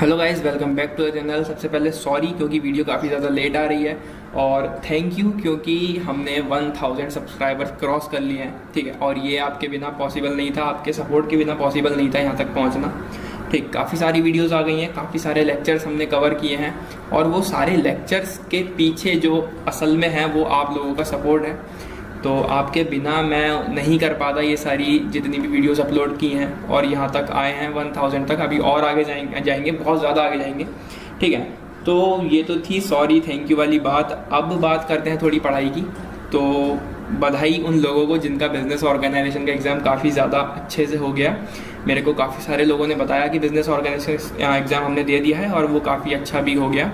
Hello guys, welcome back to the channel. सबसे पहले sorry क्योंकि वीडियो काफ़ी ज़्यादा लेट आ रही है, और थैंक यू क्योंकि हमने 1000 सब्सक्राइबर्स क्रॉस कर लिए हैं। ठीक है, और ये आपके बिना पॉसिबल नहीं था, आपके सपोर्ट के बिना पॉसिबल नहीं था यहाँ तक पहुँचना। ठीक, काफ़ी सारी वीडियोस आ गई हैं, काफ़ी सारे लेक्चर्स हमने कवर किए हैं, और वो सारे लेक्चर्स के पीछे जो असल में है वो आप लोगों का सपोर्ट है। तो आपके बिना मैं नहीं कर पाता ये सारी जितनी भी वीडियोस अपलोड की हैं, और यहाँ तक आए हैं 1000 तक। अभी और आगे जाएंगे बहुत ज़्यादा आगे जाएंगे। ठीक है, तो ये तो थी सॉरी थैंक यू वाली बात। अब बात करते हैं थोड़ी पढ़ाई की। तो बधाई उन लोगों को जिनका बिजनेस ऑर्गेनाइजेशन का एग्ज़ाम काफ़ी ज़्यादा अच्छे से हो गया। मेरे को काफ़ी सारे लोगों ने बताया कि बिजनेस ऑर्गेनाइजेशन एग्ज़ाम हमने दे दिया है और वो काफ़ी अच्छा भी हो गया।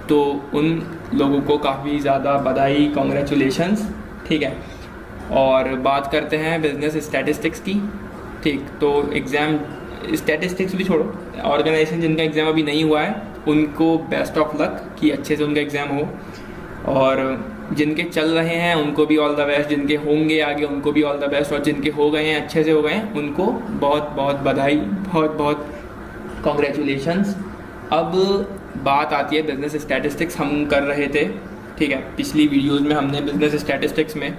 तो उन लोगों को काफ़ी ज़्यादा बधाई, कॉन्ग्रेचुलेशंस। ठीक है, और बात करते हैं बिजनेस स्टैटिस्टिक्स की। ठीक, तो एग्ज़ाम स्टैटिस्टिक्स भी छोड़ो, ऑर्गेनाइजेशन जिनका एग्ज़ाम अभी नहीं हुआ है उनको बेस्ट ऑफ लक कि अच्छे से उनका एग्ज़ाम हो, और जिनके चल रहे हैं उनको भी ऑल द बेस्ट, जिनके होंगे आगे उनको भी ऑल द बेस्ट, और जिनके हो गए हैं अच्छे से हो गए हैं उनको बहुत बहुत बधाई, बहुत बहुत कॉन्ग्रेचुलेशंस। अब बात आती है बिजनेस स्टैटिस्टिक्स हम कर रहे थे। ठीक है, पिछली वीडियोस में हमने बिजनेस स्टैटिस्टिक्स में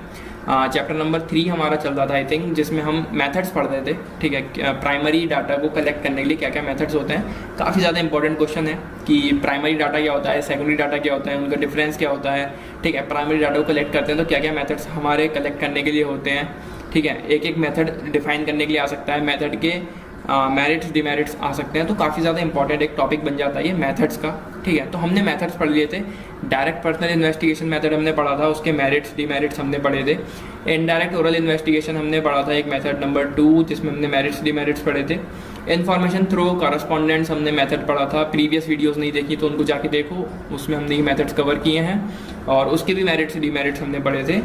चैप्टर नंबर 3 हमारा चल रहा था आई थिंक, जिसमें हम मेथड्स पढ़ रहे थे। ठीक है, प्राइमरी डाटा को कलेक्ट करने के लिए क्या क्या मेथड्स होते हैं। काफ़ी ज़्यादा इंपॉर्टेंट क्वेश्चन है कि प्राइमरी डाटा क्या होता है, सेकेंडरी डाटा क्या होता है, उनका डिफरेंस क्या होता है। ठीक है, प्राइमरी डाटा को कलेक्ट करते हैं तो क्या क्या मेथड्स हमारे कलेक्ट करने के लिए होते हैं। ठीक है, एक एक मेथड डिफाइन करने के लिए आ सकता है, मेथड के मेरिट्स डिमेरिट्स आ सकते हैं। तो काफ़ी ज़्यादा इंपॉर्टेंट एक टॉपिक बन जाता है ये मेथड्स का। ठीक है, तो हमने मेथड्स पढ़ लिए थे। डायरेक्ट पर्सनल इन्वेस्टिगेशन मेथड हमने पढ़ा था, उसके मेरिट्स डिमेरिट्स हमने पढ़े थे। इनडायरेक्ट ओरल इन्वेस्टिगेशन हमने पढ़ा था, एक मेथड नंबर 2 जिसमें हमने मेरिट्स डिमेरिट्स पढ़े थे। इन्फॉर्मेशन थ्रू करस्पॉन्डेंट्स हमने मेथड पढ़ा था। प्रीवियस वीडियोस नहीं देखी तो उनको जाके देखो, उसमें हमने ये मेथड्स कवर किए हैं, और उसके भी मेरिट्स डिमेरिट्स हमने पढ़े थे।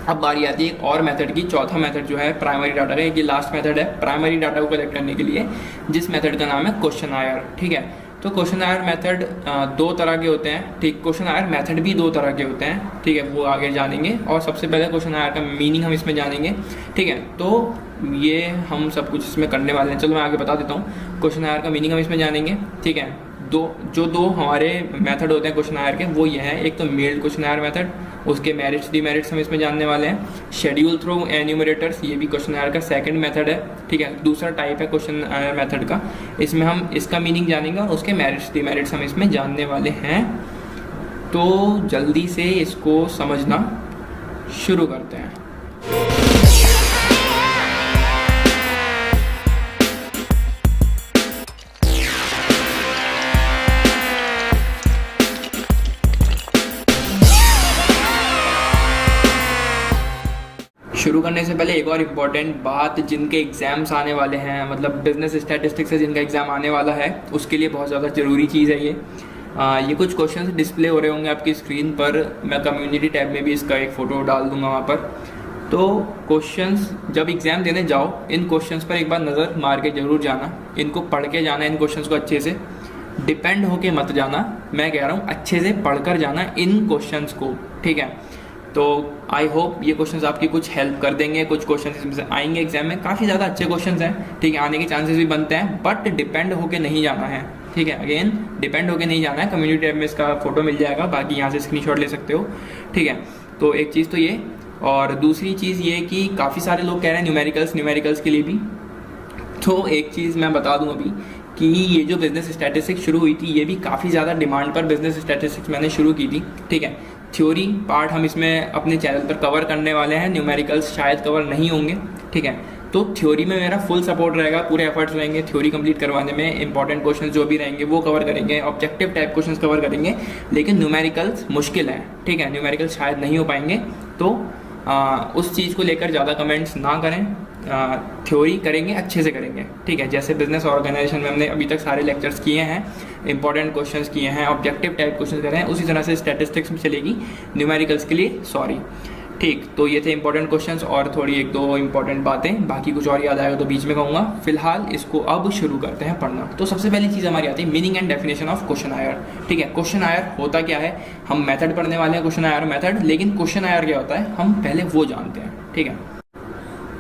अब बारी आती है एक और मेथड की, चौथा मेथड जो है प्राइमरी डाटा का। ये लास्ट मेथड है प्राइमरी डाटा को कलेक्ट करने के लिए, जिस मेथड का नाम है क्वेश्चन आयर। ठीक है, तो क्वेश्चन आयर मेथड 2 तरह के होते हैं। ठीक, क्वेश्चन आयर मेथड भी 2 तरह के होते हैं। ठीक है, वो आगे जानेंगे, और सबसे पहले क्वेश्चन आयर का मीनिंग हम इसमें जानेंगे। ठीक है, तो ये हम सब कुछ इसमें करने वाले हैं। चलो मैं आगे बता देता हूँ। क्वेश्चन आयर का मीनिंग हम इसमें जानेंगे। ठीक है, दो हमारे मेथड होते हैं क्वेश्चन आयर के, वो ये हैं। एक तो मेल्ड क्वेश्चन आयर मेथड, उसके मेरिट्स डिमेरिट्स हम इसमें जानने वाले हैं। शेड्यूल थ्रू एन्यूमरेटर्स, ये भी क्वेश्चन आयर का सेकंड मेथड है। ठीक है, दूसरा टाइप है क्वेश्चन आयर मेथड का, इसमें हम इसका मीनिंग जानेंगे और उसके मेरिट्स डिमेरिट्स हम इसमें जानने वाले हैं। तो जल्दी से इसको समझना शुरू करते हैं। शुरू करने से पहले एक और इम्पॉर्टेंट बात, जिनके एग्ज़ाम्स आने वाले हैं, मतलब बिजनेस स्टैटिस्टिक्स से जिनका एग्ज़ाम आने वाला है, उसके लिए बहुत ज़्यादा ज़रूरी चीज़ है ये कुछ क्वेश्चंस डिस्प्ले हो रहे होंगे आपकी स्क्रीन पर। मैं कम्युनिटी टैब में भी इसका एक फ़ोटो डाल दूंगा वहाँ पर। तो क्वेश्चंस जब एग्ज़ाम देने जाओ, इन क्वेश्चंस पर एक बार नज़र मार के ज़रूर जाना, इनको पढ़ के जाना, इन क्वेश्चंस को अच्छे से, डिपेंड होके मत जाना। मैं कह रहा हूँ अच्छे से पढ़कर जाना इन क्वेश्चंस को। ठीक है, तो आई होप ये क्वेश्चंस आपकी कुछ हेल्प कर देंगे। कुछ क्वेश्चंस इसमें से आएंगे एग्जाम में, काफ़ी ज़्यादा अच्छे क्वेश्चंस हैं। ठीक है, आने के चांसेस भी बनते हैं, बट डिपेंड होके नहीं जाना है। ठीक है, अगेन डिपेंड होके नहीं जाना है। कम्युनिटी टैब में इसका फोटो मिल जाएगा, बाकी यहाँ से स्क्रीनशॉट ले सकते हो। ठीक है, तो एक चीज़ तो ये, और दूसरी चीज़ ये कि काफ़ी सारे लोग कह रहे हैं न्यूमेरिकल्स के लिए भी। तो एक चीज़ मैं बता दूँ अभी कि ये जो बिजनेस स्टैटिस्टिक्स शुरू हुई थी, ये भी काफ़ी ज़्यादा डिमांड पर बिजनेस स्टैटिस्टिक्स मैंने शुरू की थी। ठीक है, थ्योरी पार्ट हम इसमें अपने चैनल पर कवर करने वाले हैं, न्यूमेरिकल्स शायद कवर नहीं होंगे। ठीक है, तो थ्योरी में मेरा फुल सपोर्ट रहेगा, पूरे एफर्ट्स रहेंगे थ्योरी कंप्लीट करवाने में। इंपॉर्टेंट क्वेश्चंस जो भी रहेंगे वो कवर करेंगे, ऑब्जेक्टिव टाइप क्वेश्चंस कवर करेंगे, लेकिन न्यूमेरिकल्स मुश्किल है। ठीक है, न्यूमेरिकल्स शायद नहीं हो पाएंगे, तो उस चीज़ को लेकर ज़्यादा कमेंट्स ना करें। थ्योरी करेंगे, अच्छे से करेंगे। ठीक है, जैसे बिजनेस ऑर्गेनाइजेशन में हमने अभी तक सारे लेक्चर्स किए हैं, इंपॉर्टेंट क्वेश्चंस किए हैं, ऑब्जेक्टिव टाइप क्वेश्चंस कर रहे हैं, उसी तरह से स्टैटिस्टिक्स में चलेगी। न्यूमेरिकल्स के लिए सॉरी। ठीक, तो ये थे इंपॉर्टेंट क्वेश्चंस, और थोड़ी 1-2 इंपॉर्टेंट बातें, बाकी कुछ और याद आएगा तो बीच में कहूँगा। फिलहाल इसको अब शुरू करते हैं पढ़ना। तो सबसे पहली चीज़ हमारी आती है meaning and definition of questionnaire. ठीक है, क्वेश्चन आयर होता क्या है, हम मेथड पढ़ने वाले हैं क्वेश्चन आयर मेथड, लेकिन क्वेश्चन आयर क्या होता है हम पहले वो जानते हैं। ठीक है,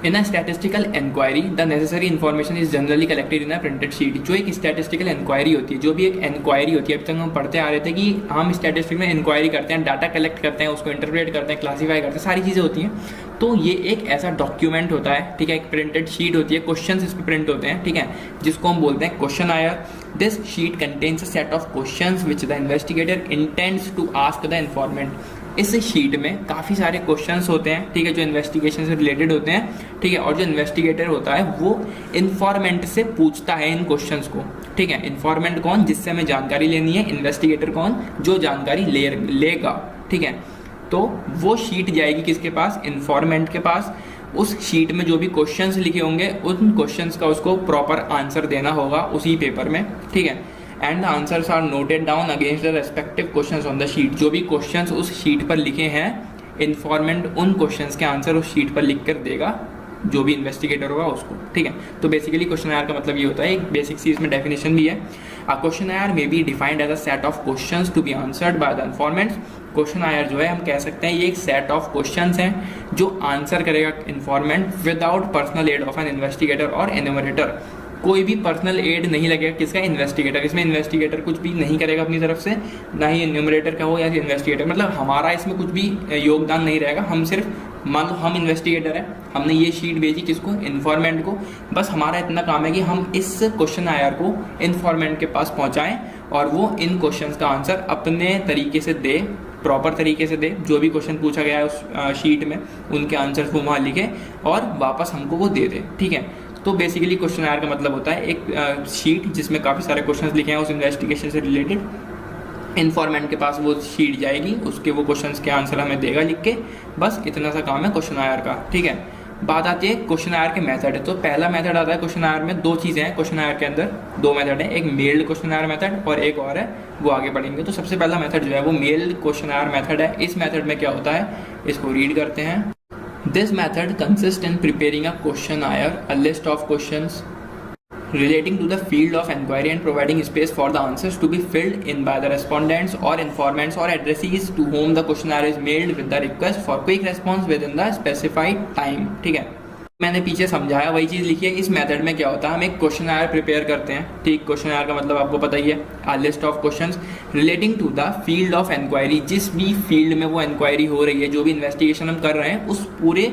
in a statistical inquiry the necessary information is generally collected in a printed sheet. जो एक स्टैटिस्टिकल इंक्वायरी होती है, जो भी एक इंक्वायरी होती है, अब तक हम पढ़ते आ रहे थे कि हम स्टैटिस्टिक में इंक्वायरी करते हैं, डाटा कलेक्ट करते हैं, उसको इंटरप्रेट करते हैं, क्लासीफाई करते हैं, सारी चीज़ें होती हैं। तो ये एक ऐसा डॉक्यूमेंट होता है, ठीक है, एक प्रिंटेड शीट होती है, क्वेश्चंस इस पर प्रिंट होते हैं, ठीक है, जिसको हम बोलते हैं questionnaire. This sheet contains a set of questions which the investigator intends to ask the informant. इस शीट में काफ़ी सारे क्वेश्चंस होते हैं, ठीक है, जो इन्वेस्टिगेशन से रिलेटेड होते हैं, ठीक है, और जो इन्वेस्टिगेटर होता है वो इन्फॉर्मेंट से पूछता है इन क्वेश्चंस को, ठीक है। इन्फॉर्मेंट कौन? जिससे हमें जानकारी लेनी है। इन्वेस्टिगेटर कौन? जो जानकारी लेगा, ठीक है। तो वो शीट जाएगी किसके पास? इन्फॉर्मेंट के पास। उस शीट में जो भी क्वेश्चंस लिखे होंगे उन क्वेश्चंस का उसको प्रॉपर आंसर देना होगा उसी पेपर में, ठीक है। And the answers are noted down against the respective questions on the sheet. जो भी क्वेश्चंस उस शीट पर लिखे हैं, इन्फॉर्मेंट उन क्वेश्चंस के आंसर उस शीट पर लिख कर देगा जो भी इन्वेस्टिगेटर होगा उसको, ठीक है। तो बेसिकली क्वेश्चनायर का मतलब ये होता है, एक बेसिक सी इसमें डेफिनेशन भी है। A questionnaire may be defined as a set of questions to be answered by the informants. Questionnaire जो है हम कह सकते हैं ये एक सेट ऑफ क्वेश्चंस हैं जो आंसर करेगा informant without personal aid of an investigator और एन्यूमरेटर। कोई भी पर्सनल एड नहीं लगेगा किसका? इन्वेस्टिगेटर। इसमें इन्वेस्टिगेटर कुछ भी नहीं करेगा अपनी तरफ से, ना ही एन्यूमरेटर का हो या इन्वेस्टिगेटर, मतलब हमारा इसमें कुछ भी योगदान नहीं रहेगा। हम सिर्फ, मान लो हम इन्वेस्टिगेटर हैं, हमने ये शीट भेजी किसको? इन्फॉर्मेंट को। बस हमारा इतना काम है कि हम इस क्वेश्चनायर को इन्फॉर्मेंट के पास पहुंचाएं और वो इन क्वेश्चंस का आंसर अपने तरीके से दे, प्रॉपर तरीके से दे। जो भी क्वेश्चन पूछा गया है उस शीट में उनके आंसर्स वो वहाँ लिखे और वापस हमको वो दे दे, ठीक है। तो बेसिकली क्वेश्चनायर का मतलब होता है एक शीट जिसमें काफ़ी सारे क्वेश्चंस लिखे हैं उस इन्वेस्टिगेशन से रिलेटेड। इन्फॉर्मेंट के पास वो शीट जाएगी, उसके वो क्वेश्चंस के आंसर हमें देगा लिख के। बस इतना सा काम है क्वेश्चनायर का, ठीक है। बात आती है क्वेश्चनायर के मेथड है। तो पहला मेथड आता है क्वेश्चनायर में, दो चीज़ें हैं क्वेश्चनायर के अंदर, दो मेथड है, एक मेल्ड क्वेश्चनायर मेथड और एक और है, वो आगे बढ़ेंगे। तो सबसे पहला मेथड जो है वो मेल्ड क्वेश्चनायर मेथड है। इस मेथड में क्या होता है, इसको रीड करते हैं। This method consists in preparing a questionnaire, a list of questions relating to the field of inquiry and providing space for the answers to be filled in by the respondents or informants or addressees to whom the questionnaire is mailed with the request for quick response within the specified time, ठीक है। मैंने पीछे समझाया वही चीज़ लिखी है। इस method में क्या होता है, हम एक क्वेश्चनायर प्रिपेयर करते हैं, ठीक। क्वेश्चनायर का मतलब आपको पता ही है, a list of questions relating to the field of inquiry. जिस भी फील्ड में वो इंक्वायरी हो रही है, जो भी इन्वेस्टिगेशन हम कर रहे हैं, उस पूरे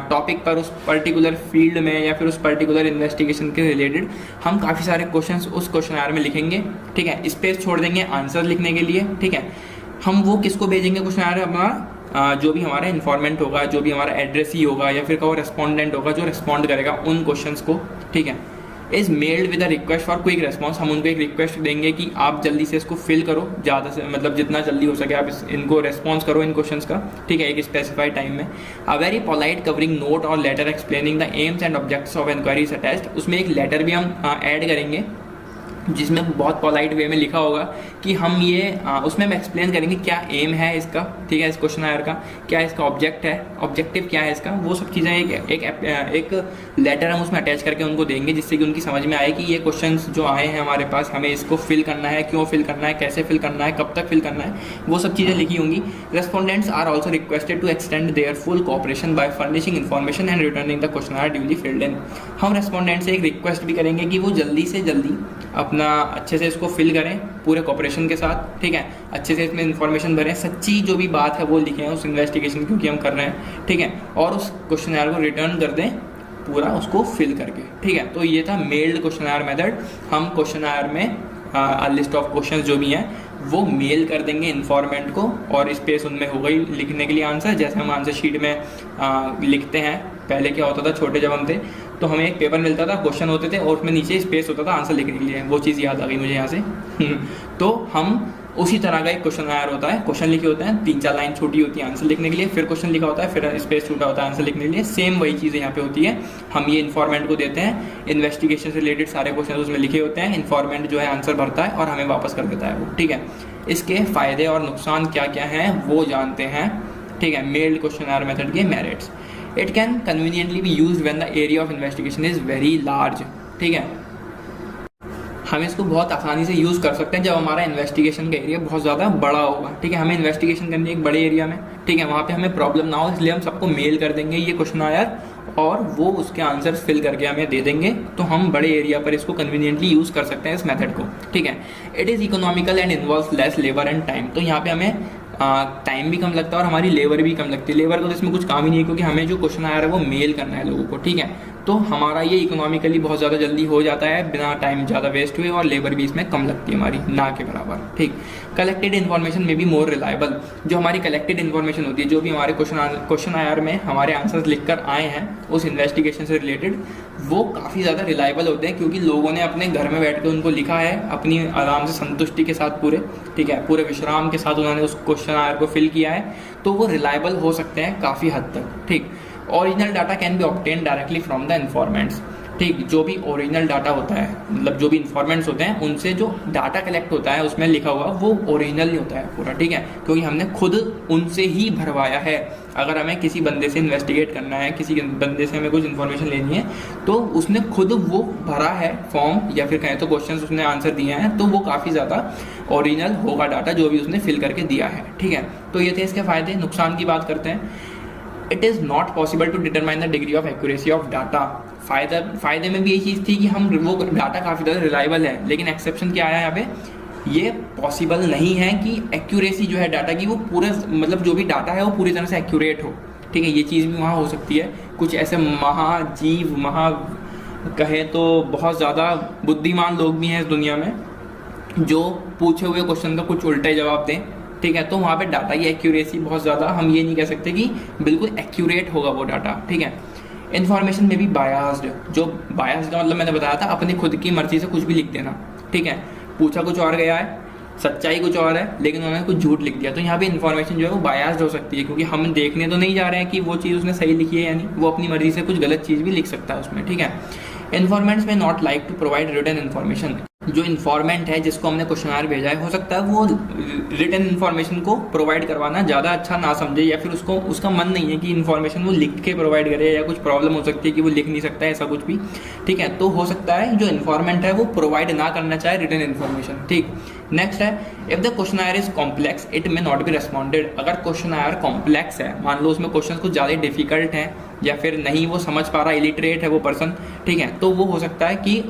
टॉपिक पर, उस पर्टिकुलर फील्ड में या फिर उस पर्टिकुलर इन्वेस्टिगेशन के रिलेटेड हम काफ़ी सारे क्वेश्चंस उस क्वेश्चनायर में लिखेंगे, ठीक है। स्पेस छोड़ देंगे आंसर लिखने के लिए, ठीक है। हम वो किसको भेजेंगे क्वेश्चनायर? हमारा जो भी हमारा इन्फॉर्मेंट होगा, जो भी हमारा एड्रेसी होगा या फिर कोई रेस्पोंडेंट होगा जो रिस्पॉन्ड करेगा उन क्वेश्चंस को, ठीक है। Is meld with a request for quick response. हम उनको एक रिक्वेस्ट देंगे कि आप जल्दी से इसको फिल करो, ज़्यादा से मतलब जितना जल्दी हो सके आप इनको रेस्पॉन्स करो इन क्वेश्चंस का, ठीक है, एक स्पेसिफाइड टाइम में। A very polite covering note और letter explaining the aims and objects of inquiries attached. उसमें एक लेटर भी हम ऐड करेंगे जिसमें बहुत पोलाइट वे में लिखा होगा कि हम ये उसमें हम एक्सप्लेन करेंगे क्या एम है इसका, ठीक है, इस क्वेश्चनायर का, क्या इसका ऑब्जेक्ट है, ऑब्जेक्टिव क्या है इसका, वो सब चीज़ें एक लेटर हम उसमें अटैच करके उनको देंगे जिससे कि उनकी समझ में आए कि ये क्वेश्चंस जो आए हैं हमारे पास, हमें इसको फिल करना है, क्यों फिल करना है, कैसे फिल करना है, कब तक फिल करना है, वो सब चीज़ें लिखी होंगी। Respondents are also requested to extend their full cooperation by furnishing information and returning the questionnaire duly filled in. हम रेस्पोंडेंट से एक रिक्वेस्ट भी करेंगे कि वो जल्दी से जल्दी अपना अच्छे से इसको फिल करें पूरे कोऑपरेशन के साथ, ठीक है, अच्छे से इसमें इन्फॉर्मेशन भरें, सच्ची जो भी बात है वो लिखें उस इन्वेस्टिगेशन क्योंकि हम कर रहे हैं, ठीक है, और उस क्वेश्चनायर को रिटर्न कर दें पूरा उसको फिल करके, ठीक है। तो ये था मेल्ड क्वेश्चनायर मेथड। हम क्वेश्चनायर में लिस्ट ऑफ क्वेश्चंस जो भी हैं वो मेल कर देंगे इन्फॉर्मेंट को और स्पेस उनमें हो गई लिखने के लिए आंसर, जैसे हम आंसर शीट में लिखते हैं। पहले क्या होता था, छोटे जब हम थे तो हमें एक पेपर मिलता था, क्वेश्चन होते थे और उसमें नीचे स्पेस होता था आंसर लिखने के लिए, वो चीज़ याद आ गई मुझे यहाँ से तो हम उसी तरह का एक क्वेश्चन आयर होता है, क्वेश्चन लिखे होते हैं, 3-4 लाइन छोटी होती है आंसर लिखने के लिए, फिर क्वेश्चन लिखा होता है, फिर स्पेस छोटा होता है आंसर लिखने के लिए। सेम वही चीज़ यहाँ पे होती है। हम ये इन्फॉर्मेंट को देते हैं, इन्वेस्टिगेशन से रिलेटेड सारे क्वेश्चन उसमें लिखे होते हैं, इन्फॉर्मेंट जो है आंसर भरता है और हमें वापस कर देता है वो, ठीक है। इसके फ़ायदे और नुकसान क्या क्या हैं वो जानते हैं, ठीक है। मेल्ड क्वेश्चनायर मेथड के merits, it can conveniently be used when the area of investigation is very large, ठीक है। हम इसको बहुत आसानी से यूज़ कर सकते हैं जब हमारा इन्वेस्टिगेशन का एरिया बहुत ज़्यादा बड़ा होगा, ठीक है। हमें इन्वेस्टिगेशन करनी है एक बड़े एरिया में, ठीक है, वहाँ पे हमें प्रॉब्लम ना हो, इसलिए हम सबको मेल कर देंगे ये क्वेश्चनायर और वो उसके आंसर्स फिल करके हमें दे देंगे, तो हम बड़े एरिया पर इसको कन्वीनियंटली यूज़ कर सकते हैं इस मेथड को, ठीक है। It is economical and involves less labour and time. तो यहाँ पे हमें टाइम भी कम लगता है और हमारी लेबर भी कम लगती है। लेबर को तो इसमें कुछ काम ही नहीं है, क्योंकि हमें जो क्वेश्चन आया है वो मेल करना है लोगों को, ठीक है। तो हमारा ये इकोनॉमिकली बहुत ज़्यादा जल्दी हो जाता है, बिना टाइम ज़्यादा वेस्ट हुए, और लेबर भी इसमें कम लगती है हमारी, ना के बराबर, ठीक। कलेक्टेड इन्फॉर्मेशन में भी मोर रिलायबल। जो हमारी कलेक्टेड इन्फॉर्मेशन होती है, जो भी हमारे क्वेश्चन आयर में हमारे आंसर्स लिख कर आए हैं उस इन्वेस्टिगेशन से रिलेटेड, वो काफ़ी ज़्यादा रिलायबल होते हैं, क्योंकि लोगों ने अपने घर में बैठ कर उनको लिखा है अपनी आराम से संतुष्टि के साथ पूरे, ठीक है, पूरे विश्राम के साथ उन्होंने उस क्वेश्चन आयर को फिल किया है, तो वो रिलायबल हो सकते हैं काफ़ी हद तक, ठीक। Original data can be obtain directly from the informants, ठीक। जो भी ओरिजिनल डाटा होता है, मतलब जो भी इन्फॉर्मेंट्स होते हैं, उनसे जो डाटा कलेक्ट होता है उसमें लिखा हुआ वो ओरिजिनल ही होता है पूरा, ठीक है, क्योंकि हमने खुद उनसे ही भरवाया है। अगर हमें किसी बंदे से इन्वेस्टिगेट करना है, किसी बंदे से हमें कुछ इन्फॉर्मेशन लेनी है, तो उसने खुद वो भरा है फॉर्म, या फिर कहें तो क्वेश्चन उसने आंसर दिए हैं, तो वो काफ़ी ज़्यादा ओरिजिनल होगा डाटा जो भी उसने फिल करके दिया है, ठीक है। तो ये थे इसके फ़ायदे। नुकसान की बात करते हैं। It is not possible to determine the degree of accuracy of data. फ़ायदे में भी यही चीज़ थी कि हम वो डाटा काफ़ी ज़्यादा रिलायबल है, लेकिन एक्सेप्शन क्या आया यहाँ पे, ये पॉसिबल नहीं है कि एक्यूरेसी जो है डाटा की वो पूरे, मतलब जो भी डाटा है वो पूरी तरह से एक्यूरेट हो, ठीक है। ये चीज़ भी वहाँ हो सकती है। कुछ ऐसे महाजीव कहें तो बहुत ज़्यादा बुद्धिमान लोग भी हैं इस दुनिया में, जो पूछे हुए क्वेश्चन का कुछ उल्टा ही जवाब दें, ठीक है। तो वहाँ पे डाटा की एक्यूरेसी बहुत ज़्यादा, हम ये नहीं कह सकते कि बिल्कुल एक्यूरेट होगा वो डाटा, ठीक है। इन्फॉर्मेशन में भी बायास्ड। जो बायास्ड का मतलब मैंने बताया था, अपनी खुद की मर्जी से कुछ भी लिख देना, ठीक है। पूछा कुछ और गया है, सच्चाई कुछ और है, लेकिन उन्होंने कुछ झूठ लिख दिया, तो यहाँ पे इन्फॉर्मेशन जो है वो बायास्ड हो सकती है, क्योंकि हम देखने तो नहीं जा रहे हैं कि वो चीज़ उसने सही लिखी है या नहीं, वो अपनी मर्जी से कुछ गलत चीज़ भी लिख सकता है उसमें, ठीक है। Informants may not like to provide written information. जो इन्फॉर्मेंट है जिसको हमने क्वेश्चन भेजा है, हो सकता है वो रिटन इन्फॉर्मेशन को प्रोवाइड करवाना ज़्यादा अच्छा ना समझे, या फिर उसको उसका मन नहीं है कि इन्फॉर्मेशन वो लिख के प्रोवाइड करे, या कुछ प्रॉब्लम हो सकती है कि वो लिख नहीं सकता है, ऐसा कुछ भी, ठीक है। तो हो सकता है जो इन्फॉर्मेंट है वो प्रोवाइड ना करना चाहे रिटन इन्फॉर्मेशन, ठीक। नेक्स्ट है, if the questionnaire is complex it may not be responded. अगर क्वेश्चन आयर कॉम्प्लेक्स है, मान लो उसमें क्वेश्चन कुछ ज़्यादा डिफिकल्ट हैं, या फिर नहीं वो समझ पा रहा, इलिटरेट है वो पर्सन, ठीक है, तो वो हो सकता है कि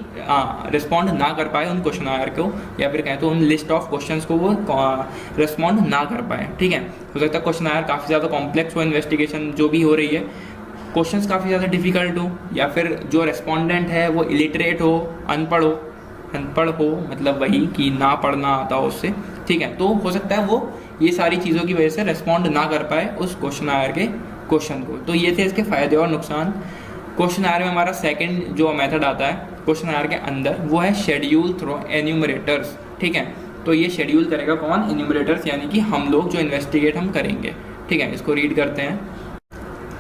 रिस्पॉन्ड ना कर पाए उन क्वेश्चन आयर को, या फिर कहें तो उन लिस्ट ऑफ क्वेश्चंस को वो रिस्पॉन्ड ना कर पाए, ठीक है। हो सकता है क्वेश्चन आयर काफ़ी ज़्यादा कॉम्प्लेक्स हो, इन्वेस्टिगेशन जो भी हो रही है, क्वेश्चंस काफ़ी ज़्यादा डिफिकल्ट हो, या फिर जो रेस्पॉन्डेंट है वो इलिटरेट हो, अनपढ़ हो, मतलब वही कि ना पढ़ना आता हो उससे, ठीक है। तो हो सकता है वो ये सारी चीज़ों की वजह से रेस्पॉन्ड ना कर पाए उस क्वेश्चन आयर के क्वेश्चन को। तो ये थे इसके फ़ायदे और नुकसान। क्वेश्चन आयर में हमारा सेकंड जो मेथड आता है क्वेश्चन आयर के अंदर, वो है शेड्यूल थ्रू एन्यूमरेटर्स, ठीक है। तो ये शेड्यूल करेगा कौन? एन्यूमरेटर्स, यानी कि हम लोग जो इन्वेस्टिगेट हम करेंगे, ठीक है। इसको रीड करते हैं।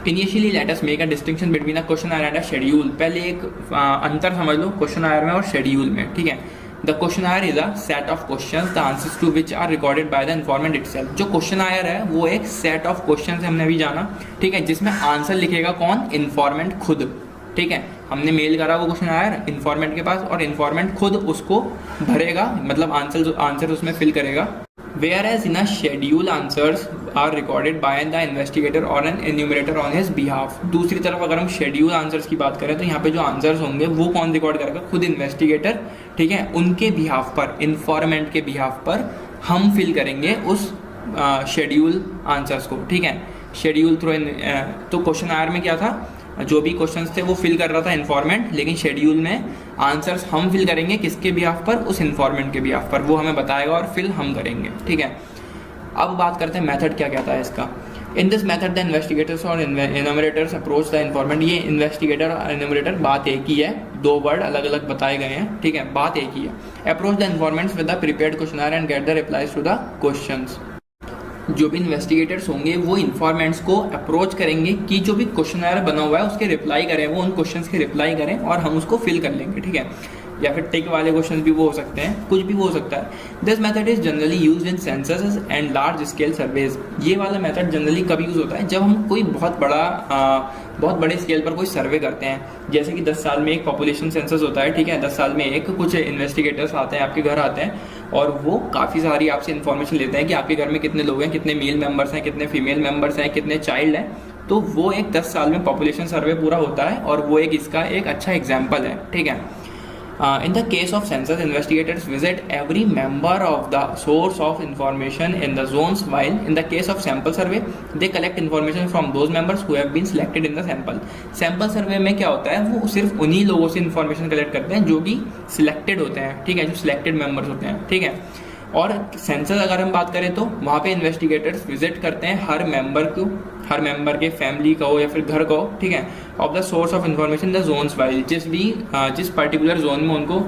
Initially let us make a distinction between a questionnaire and a schedule. पहले एक अंतर समझ लो क्वेश्चन आयर में और शेड्यूल में, ठीक है। The questionnaire is a set of questions the answers to which are recorded by the informant itself. जो क्वेश्चन आयर है वो एक सेट ऑफ क्वेश्चंस हमने अभी जाना, ठीक है, जिसमें आंसर लिखेगा कौन? इन्फॉर्मेंट खुद, ठीक है। हमने मेल करा वो क्वेश्चन आयर इन्फॉर्मेंट के पास, और इन्फॉर्मेंट खुद उसको भरेगा, मतलब आंसर उसमें फिल करेगा। Whereas in a schedule answers are recorded by the investigator or an enumerator on his behalf। दूसरी तरफ अगर हम शेड्यूल आंसर्स की बात करें तो यहाँ पे जो आंसर्स होंगे वो कौन रिकॉर्ड करेगा? खुद इन्वेस्टिगेटर, ठीक है। उनके बिहाफ पर, इन्फॉर्मेंट के बिहाफ पर हम फिल करेंगे उस शेड्यूल आंसर्स को, ठीक है। शेड्यूल थ्रू तो क्वेश्चन आयर में क्या था? जो भी क्वेश्चंस थे वो फिल कर रहा था इन्फॉर्मेंट, लेकिन शेड्यूल में आंसर्स हम फिल करेंगे किसके बिहाफ पर? उस इन्फॉर्मेंट के बिहाफ पर। वो हमें बताएगा और फिल हम करेंगे, ठीक है। अब बात करते हैं मेथड क्या कहता है इसका। In this method the investigators और एन्यूमरेटर्स अप्रोच द इन्फॉर्मेंट। ये इन्वेस्टिगेटर और एन्यूमरेटर बात एक ही है, दो वर्ड अलग अलग बताए गए हैं, ठीक है, बात एक ही है। Approach the informants with the prepared questionnaire and get the replies to the questions. जो भी इन्वेस्टिगेटर्स होंगे वो इन्फॉर्मेंट्स को अप्रोच करेंगे कि जो भी क्वेश्चनर बना हुआ है उसके रिप्लाई करें, वो उन क्वेश्चंस के रिप्लाई करें और हम उसको फिल कर लेंगे, ठीक है। या फिर टिक वाले क्वेश्चन भी वो हो सकते हैं, कुछ भी वो हो सकता है। This method is generally used in census and large scale surveys. ये वाला मेथड जनरली कब यूज़ होता है? जब हम कोई बहुत बड़े स्केल पर कोई सर्वे करते हैं, जैसे कि 10 साल में एक पॉपुलेशन सेंसस होता है, ठीक है। 10 साल में एक कुछ इन्वेस्टिगेटर्स आते हैं, आपके घर आते हैं और वो काफ़ी सारी आपसे इन्फॉर्मेशन लेते हैं कि आपके घर में कितने लोग हैं, कितने मेल मेंबर्स हैं, कितने फीमेल मेंबर्स हैं, कितने चाइल्ड हैं। तो वो एक 10 साल में पॉपुलेशन सर्वे पूरा होता है और वो एक इसका एक अच्छा एग्जाम्पल है, ठीक है। In the case of census, investigators visit every member of the source of information in the zones, while in the case of sample survey, they collect information from those members who have been selected in the sample. Sample survey में क्या होता है, वो सिर्फ उन्हीं लोगों से information collect करते हैं जो कि selected होते हैं, ठीक है, जो selected members होते हैं, ठीक है। और सेंसस अगर हम बात करें तो वहाँ पे इन्वेस्टिगेटर्स विजिट करते हैं हर मेंबर के फैमिली का हो या फिर घर का हो, ठीक है, of the source of information the zones wise, जिस पर्टिकुलर जोन में उनको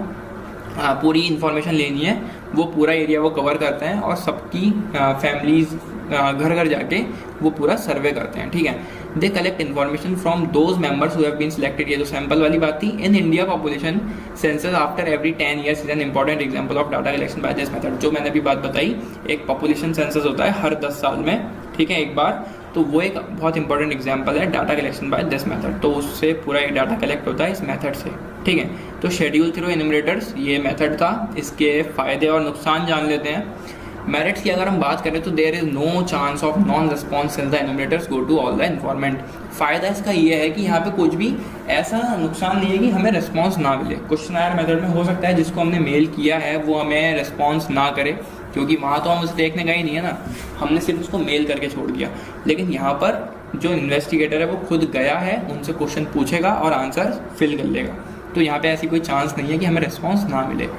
पूरी इन्फॉर्मेशन लेनी है वो पूरा एरिया वो कवर करते हैं और सबकी फैमिलीज घर घर जाके वो पूरा सर्वे करते हैं, ठीक है। They collect information from those members who have been selected. ये जो सैंपल वाली बात थी, in India population census after every 10 years is an important example of data collection by this method. जो मैंने अभी बात बताई, एक पॉपुलेशन सेंसस होता है हर 10 साल में, ठीक है, एक बार, तो वो एक बहुत इंपॉर्टेंट एग्जांपल है data collection by this method. तो उससे पूरा एक डाटा कलेक्ट होता है इस मेथड से, ठीक है। तो शेड्यूल थ्रू एन्यूमरेटर्स ये मेथड था। इसके फायदे और नुकसान जान लेते हैं। मेरिट्स की अगर हम बात करें तो there is no chance of non response since the enumerators go to all the informant. फ़ायदा इसका ये है कि यहाँ पे कुछ भी ऐसा नुकसान नहीं है कि हमें रिस्पॉन्स ना मिले। क्वेश्चनर मेथड में हो सकता है जिसको हमने मेल किया है वो हमें रिस्पॉन्स ना करे, क्योंकि वहाँ तो हम उसे देखने गए नहीं है ना, हमने सिर्फ उसको मेल करके छोड़ दिया। लेकिन यहाँ पर जो इन्वेस्टिगेटर है वो खुद गया है, उनसे क्वेश्चन पूछेगा और आंसर फिल कर लेगा। तो यहाँ पे ऐसी कोई चांस नहीं है कि हमें रिस्पॉन्स ना मिले।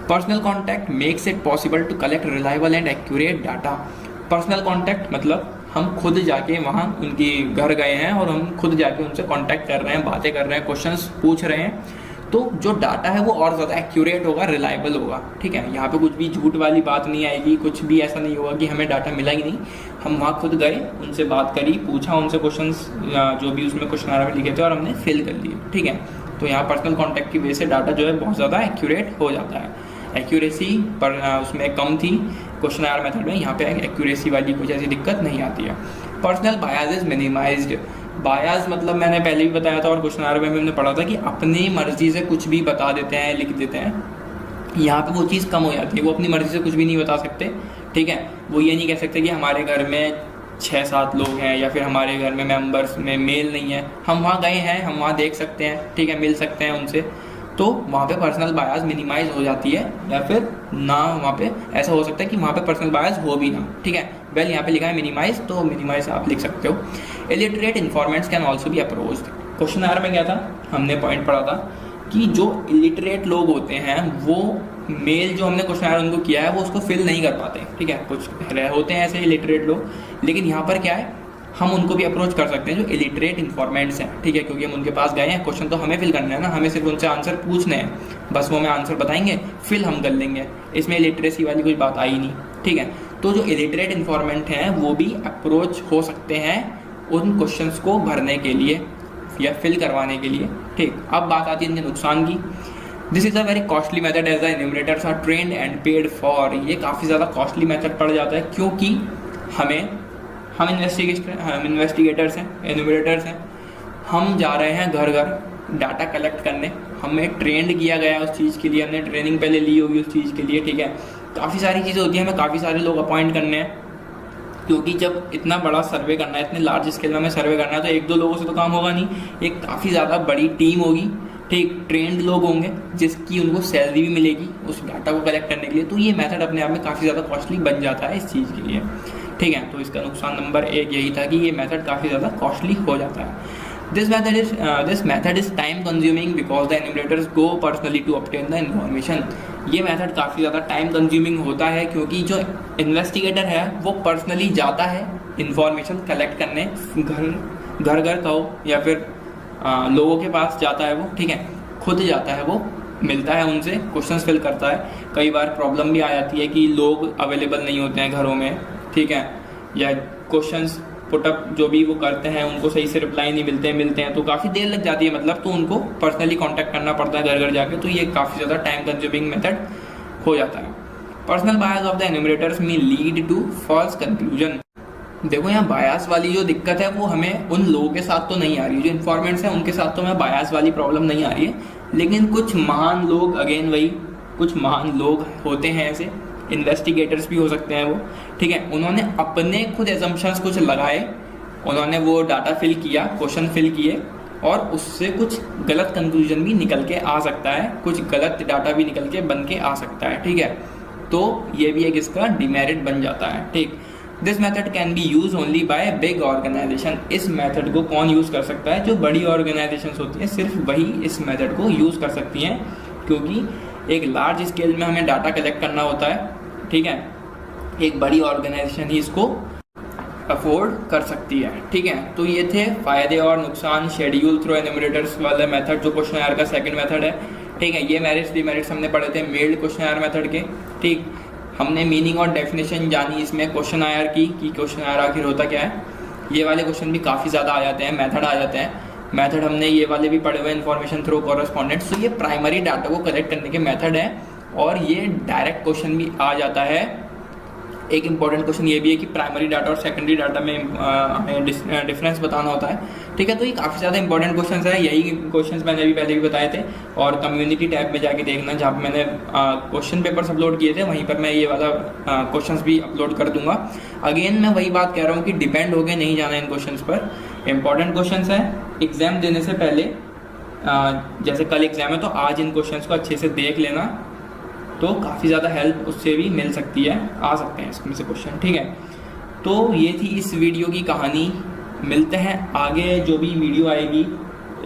Personal contact makes it possible to collect reliable and accurate data. Personal contact मतलब हम खुद जाके वहाँ उनके घर गए हैं और हम खुद जाके उनसे कॉन्टैक्ट कर रहे हैं, बातें कर रहे हैं, क्वेश्चंस पूछ रहे हैं, तो जो डाटा है वो और ज़्यादा एक्यूरेट होगा, रिलायबल होगा, ठीक है। यहाँ पे कुछ भी झूठ वाली बात नहीं आएगी, कुछ भी ऐसा नहीं होगा कि हमें डाटा मिला ही नहीं। हम वहाँ खुद गए, उनसे बात करी, पूछा उनसे क्वेश्चंस जो भी उसमें क्वेश्चन में लिखे थे और हमने फिल कर लिए, ठीक है। तो यहाँ पर्सनल कॉन्टैक्ट की वजह से डाटा जो है बहुत ज़्यादा एक्यूरेट हो जाता है। एक्यूरेसी पर उसमें कम थी क्वेश्चन आर मेथड में, यहाँ पे एक्यूरेसी वाली कुछ ऐसी दिक्कत नहीं आती है। Personal bias is minimized. Bias मतलब मैंने पहले भी बताया था और क्वेश्चन आर में हमने पढ़ा था कि अपनी मर्जी से कुछ भी बता देते हैं, लिख देते हैं। यहाँ पे वो चीज़ कम हो जाती है, वो अपनी मर्जी से कुछ भी नहीं बता सकते, ठीक है। वो ये नहीं कह सकते कि हमारे घर में 6-7 लोग हैं या फिर हमारे घर में मेंबर्स में मेल नहीं है, हम वहाँ गए हैं, हम वहाँ देख सकते हैं, ठीक है, मिल सकते हैं उनसे। तो वहाँ पे पर्सनल बायस मिनिमाइज हो जाती है, या फिर ना वहाँ पे ऐसा हो सकता है कि वहाँ पे पर्सनल बायस हो भी ना, ठीक है। वेल यहाँ पे लिखा है मिनिमाइज, तो मिनिमाइज आप लिख सकते हो। Illiterate informants can also be approached. Questionnaire में क्या था, हमने पॉइंट पढ़ा था कि जो इलिटरेट लोग होते हैं वो मेल जो हमने क्वेश्चन आर उनको किया है वो उसको फिल नहीं कर पाते, ठीक है। कुछ होते हैं ऐसे इलिटरेट लोग, लेकिन यहाँ पर क्या है, हम उनको भी अप्रोच कर सकते हैं जो इलिटरेट इन्फॉर्मेंट्स हैं, ठीक है, क्योंकि हम उनके पास गए हैं, क्वेश्चन तो हमें फिल करना है ना, हमें सिर्फ उनसे आंसर पूछने हैं, बस वो हमें आंसर बताएंगे, फिल हम कर लेंगे। इसमें इलिटरेसी वाली कोई बात आई नहीं, ठीक है। तो जो इलिटरेट इन्फॉर्मेंट हैं वो भी अप्रोच हो सकते हैं उन क्वेश्चंस को भरने के लिए या फिल करवाने के लिए, ठीक। अब बात आती है इनके नुकसान की। This is a very costly method as the enumerators are trained and paid for. ये काफ़ी ज़्यादा कॉस्टली मेथड पड़ जाता है, क्योंकि हम इन्वेस्टिगेटर्स हैं, एन्यूमरेटर्स हैं, हम जा रहे हैं घर घर डाटा कलेक्ट करने, हमें ट्रेंड किया गया है उस चीज़ के लिए, हमने ट्रेनिंग पहले ली होगी उस चीज़ के लिए, ठीक है। काफ़ी सारी चीज़ें होती हैं, हमें काफ़ी सारे लोग अपॉइंट करने हैं, क्योंकि जब इतना बड़ा सर्वे करना है, इतने लार्ज स्केल में हमें सर्वे करना है, तो 1-2 लोगों से तो काम होगा नहीं, एक काफ़ी ज़्यादा बड़ी टीम होगी, ठीक, ट्रेंड लोग होंगे जिसकी उनको सैलरी भी मिलेगी उस डाटा को कलेक्ट करने के लिए। तो ये मेथड अपने आप में काफ़ी ज़्यादा कॉस्टली बन जाता है इस चीज़ के लिए, ठीक है। तो इसका नुकसान नंबर 1 यही था कि ये मेथड काफ़ी ज़्यादा कॉस्टली हो जाता है। This method is time consuming because the enumerators go personally to obtain the information. ये मेथड काफ़ी ज़्यादा टाइम कंज्यूमिंग होता है, क्योंकि जो इन्वेस्टिगेटर है वो पर्सनली जाता है इन्फॉर्मेशन कलेक्ट करने, घर घर का हो या फिर लोगों के पास जाता है वो, ठीक है, खुद जाता है वो, मिलता है उनसे, क्वेश्चंस फिल करता है। कई बार प्रॉब्लम भी आ जाती है कि लोग अवेलेबल नहीं होते हैं घरों में, ठीक है, या क्वेश्चंस पुटअप जो भी वो करते हैं उनको सही से रिप्लाई नहीं मिलते हैं तो काफ़ी देर लग जाती है, मतलब तो उनको पर्सनली कांटेक्ट करना पड़ता है घर घर जाके। तो ये काफ़ी ज़्यादा टाइम कंज्यूमिंग मेथड हो जाता है। Personal bias of the enumerators में लीड टू फॉल्स कंक्लूजन। देखो यहाँ बायस वाली जो दिक्कत है वो हमें उन लोगों के साथ तो नहीं आ रही है, जो इन्फॉर्मेंट्स हैं उनके साथ तो हमें बायस वाली प्रॉब्लम नहीं आ रही है, लेकिन कुछ महान लोग, अगेन वही कुछ महान लोग होते हैं ऐसे, इन्वेस्टिगेटर्स भी हो सकते हैं वो, ठीक है, उन्होंने अपने खुद एजम्पशंस कुछ लगाए उन्होंने वो डाटा फिल किया, क्वेश्चन फिल किए और उससे कुछ गलत कंक्लूजन भी निकल के आ सकता है, कुछ गलत डाटा भी निकल के बन के आ सकता है, ठीक है। तो ये भी एक इसका डिमेरिट बन जाता है, ठीक। This method can be use only by big organization. इस मेथड को कौन यूज़ कर सकता है? जो बड़ी ऑर्गेनाइजेशन होती हैं, सिर्फ वही इस मेथड को यूज़ कर सकती हैं, क्योंकि एक लार्ज स्केल में हमें डाटा कलेक्ट करना होता है, ठीक है। एक बड़ी ऑर्गेनाइजेशन ही इसको अफोर्ड कर सकती है, ठीक है। तो ये थे फायदे और नुकसान शेड्यूल थ्रू एनुमरेटर्स वाला मेथड, जो क्वेश्चन का सेकंड मेथड है, ठीक है। ये मेरिट्स डिमेरिट्स हमने पढ़े थे मेल्ड क्वेश्चन मेथड के, ठीक। हमने मीनिंग और डेफिनेशन जानी इसमें क्वेश्चन की कि क्वेश्चन आखिर होता क्या है। ये वाले क्वेश्चन भी काफ़ी ज़्यादा आ जाते हैं, मेथड आ जाते हैं। मेथड हमने ये वाले भी पढ़े हुए, इन्फॉर्मेशन थ्रू कॉरेस्पॉन्डेंट्स। तो ये प्राइमरी डाटा को कलेक्ट करने के मेथड है और ये डायरेक्ट क्वेश्चन भी आ जाता है। एक इंपॉर्टेंट क्वेश्चन ये भी है कि प्राइमरी डाटा और सेकेंडरी डाटा में हमें डिफरेंस बताना होता है, ठीक है। तो ये काफ़ी ज़्यादा इंपॉर्टेंट क्वेश्चन है। यही क्वेश्चन मैंने अभी पहले भी बताए थे और कम्युनिटी टैब में जाके देखना, जहाँ पर मैंने क्वेश्चन पेपर्स अपलोड किए थे, वहीं पर मैं ये वाला क्वेश्चन भी अपलोड कर दूंगा। अगेन मैं वही बात कह रहा हूँ कि डिपेंड हो के नहीं जाना इन क्वेश्चन पर। इंपॉर्टेंट क्वेश्चन है, एग्जाम देने से पहले जैसे कल एग्जाम है तो आज इन क्वेश्चन को अच्छे से देख लेना, तो काफ़ी ज़्यादा हेल्प उससे भी मिल सकती है, आ सकते हैं इसमें से क्वेश्चन, ठीक है। तो ये थी इस वीडियो की कहानी। मिलते हैं आगे जो भी वीडियो आएगी,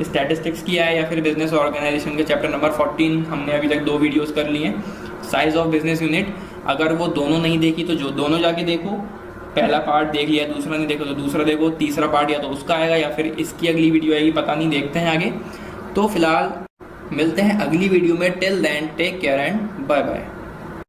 स्टैटिस्टिक्स की है या फिर बिजनेस ऑर्गेनाइजेशन के चैप्टर नंबर 14। हमने अभी तक 2 वीडियोस कर लिए हैं। साइज ऑफ बिजनेस यूनिट, अगर वो दोनों नहीं देखी तो जो दोनों जाके देखो। पहला पार्ट देख लिया, दूसरा नहीं देखो तो दूसरा देखो, तीसरा पार्ट या तो उसका आएगा या फिर इसकी अगली वीडियो आएगी, पता नहीं, देखते हैं आगे। तो फिलहाल मिलते हैं अगली वीडियो में। Till then take care and bye bye.